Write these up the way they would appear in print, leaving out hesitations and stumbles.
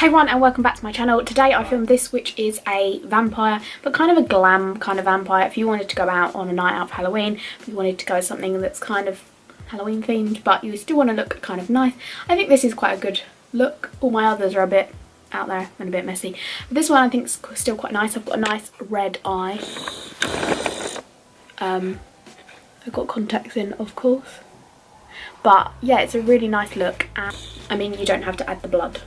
everyone and welcome back to my channel. Today I filmed this, which is a vampire, but kind of a glam kind of vampire. If you wanted to go out on a night out for Halloween, if you wanted to go something that's kind of Halloween themed but you still want to look kind of nice, I think this is quite a good look. All my others are a bit out there and a bit messy, but this one I think is still quite nice. I've got a nice red eye. I've got contacts in, of course, but yeah, it's a really nice look. And I mean, you don't have to add the blood.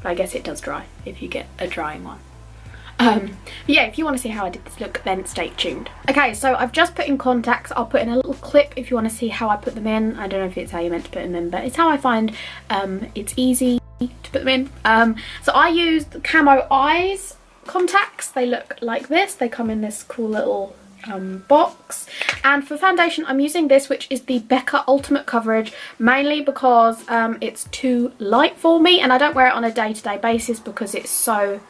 I guess it does dry if you get a drying one. But yeah, if you want to see how I did this look, then stay tuned. Okay, so I've just put in contacts. I'll put in a little clip if you want to see how I put them in. I don't know if it's how you're meant to put them in, but it's how I find it's easy to put them in. So I used Camo Eyes contacts. They look like this. They come in this cool little box. And for foundation I'm using this, which is the Becca Ultimate Coverage, mainly because it's too light for me and I don't wear it on a day-to-day basis because it's so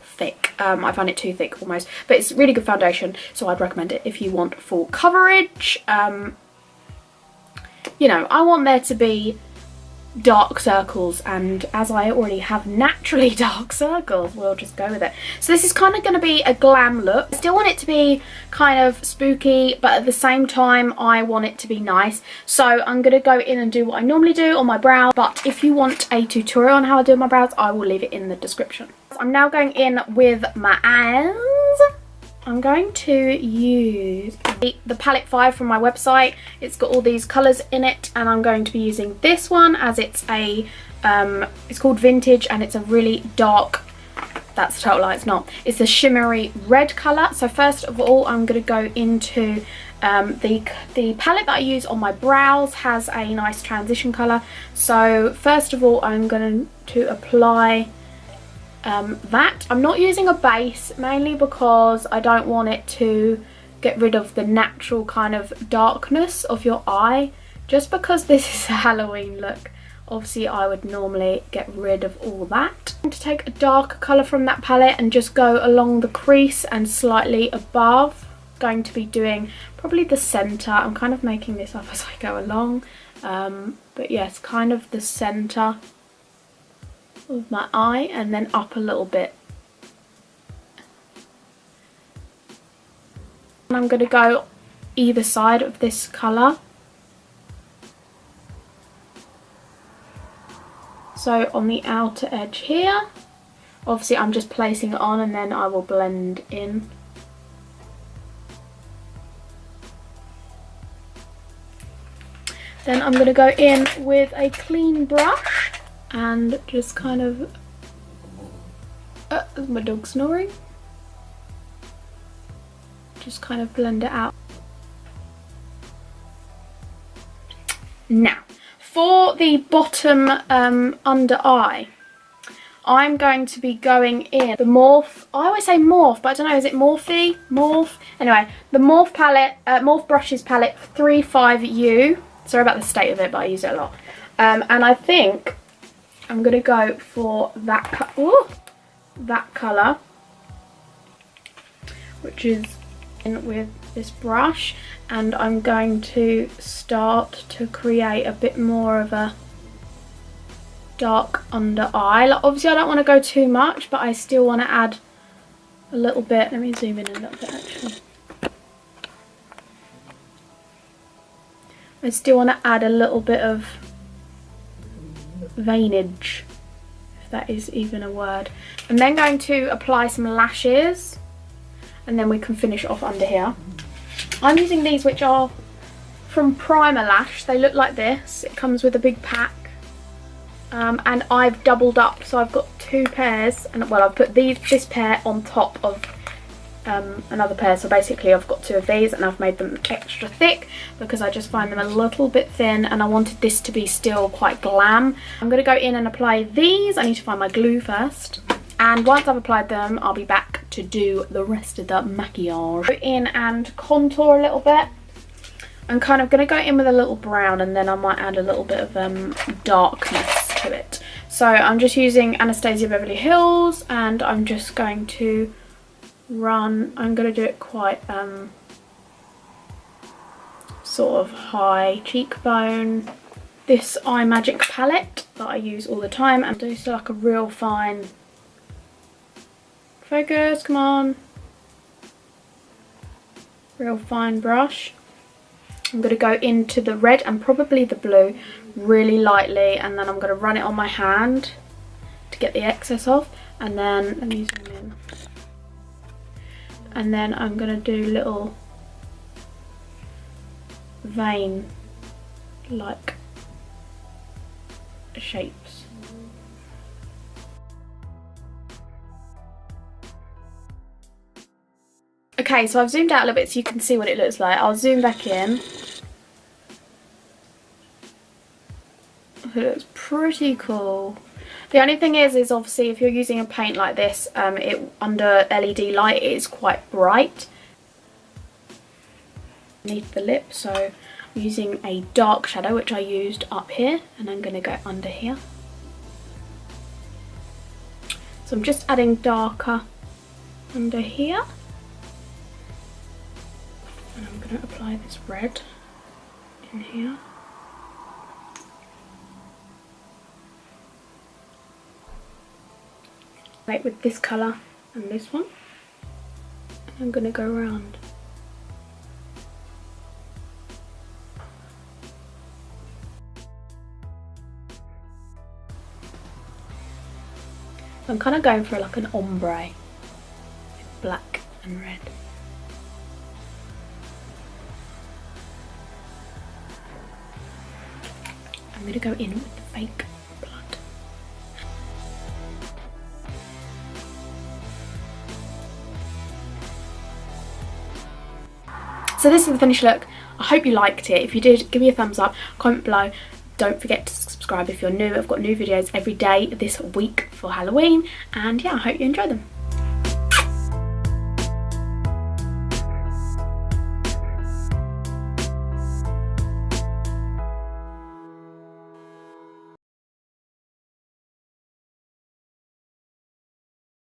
thick. I find it too thick almost, but it's really good foundation, so I'd recommend it if you want full coverage. You know, I want there to be dark circles, and as I already have naturally dark circles, we'll just go with it. So this is kind of going to be a glam look. I still want it to be kind of spooky, but at the same time I want it to be nice. So I'm going to go in and do what I normally do on my brow, but if you want a tutorial on how I do my brows, I will leave it in the description. I'm now going in with my eyes. I'm going to use the palette 5 from my website. It's got all these colours in it, and I'm going to be using this one as it's a it's called Vintage, and it's a really dark, that's the total lie, it's not, it's a shimmery red colour. So first of all I'm going to go into the palette that I use on my brows has a nice transition colour. So first of all I'm going to apply that. I'm not using a base, mainly because I don't want it to get rid of the natural kind of darkness of your eye. Just because this is a Halloween look, obviously I would normally get rid of all that. I'm going to take a darker colour from that palette and just go along the crease and slightly above. Going to be doing probably the centre. I'm kind of making this up as I go along, but yes, kind of the centre with my eye, and then up a little bit. And I'm going to go either side of this colour. So on the outer edge here, obviously I'm just placing it on and then I will blend in. Then I'm going to go in with a clean brush and just kind of, my dog's snoring, just kind of blend it out. Now for the bottom under eye, I'm going to be going in the Morphe, I always say Morphe, but I don't know, is it Morphe? Morphe? Anyway, the Morphe palette, Morphe Brushes palette 35U. Sorry about the state of it, but I use it a lot. And I think I'm going to go for that colour, which is in with this brush, and I'm going to start to create a bit more of a dark under eye. Like, obviously I don't want to go too much, but I still want to add a little bit. Let me zoom in a little bit actually. I still want to add a little bit of veinage, if that is even a word. I'm then going to apply some lashes, and then we can finish off under here. I'm using these, which are from Primer Lash. They look like this. It comes with a big pack, and I've doubled up, so I've got two pairs, and well, I've put this pair on top of another pair, so basically I've got two of these, and I've made them extra thick because I just find them a little bit thin and I wanted this to be still quite glam. I'm going to go in and apply these. I need to find my glue first, and once I've applied them I'll be back to do the rest of the maquillage. Go in and contour a little bit. I'm kind of going to go in with a little brown, and then I might add a little bit of darkness to it. So I'm just using Anastasia Beverly Hills, and I'm just going to I'm going to do it quite sort of high cheekbone, this iMagic palette that I use all the time, and do so like a real fine focus, come on, real fine brush. I'm going to go into the red and probably the blue really lightly, and then I'm going to run it on my hand to get the excess off, and then let me zoom in, and then I'm going to do little vein like shapes. Okay, so I've zoomed out a little bit so you can see what it looks like. I'll zoom back in. It looks pretty cool. The only thing is obviously if you're using a paint like this, it under LED light it is quite bright beneath the lip, so I'm using a dark shadow which I used up here, and I'm going to go under here. So I'm just adding darker under here, and I'm going to apply this red in here. Like with this colour and this one, and I'm going to go around. I'm kind of going for like an ombre with black and red. I'm going to go in with the fake blood. So this is the finished look. I hope you liked it. If you did, give me a thumbs up, comment below. Don't forget to subscribe if you're new. I've got new videos every day this week for Halloween, and yeah, I hope you enjoy them.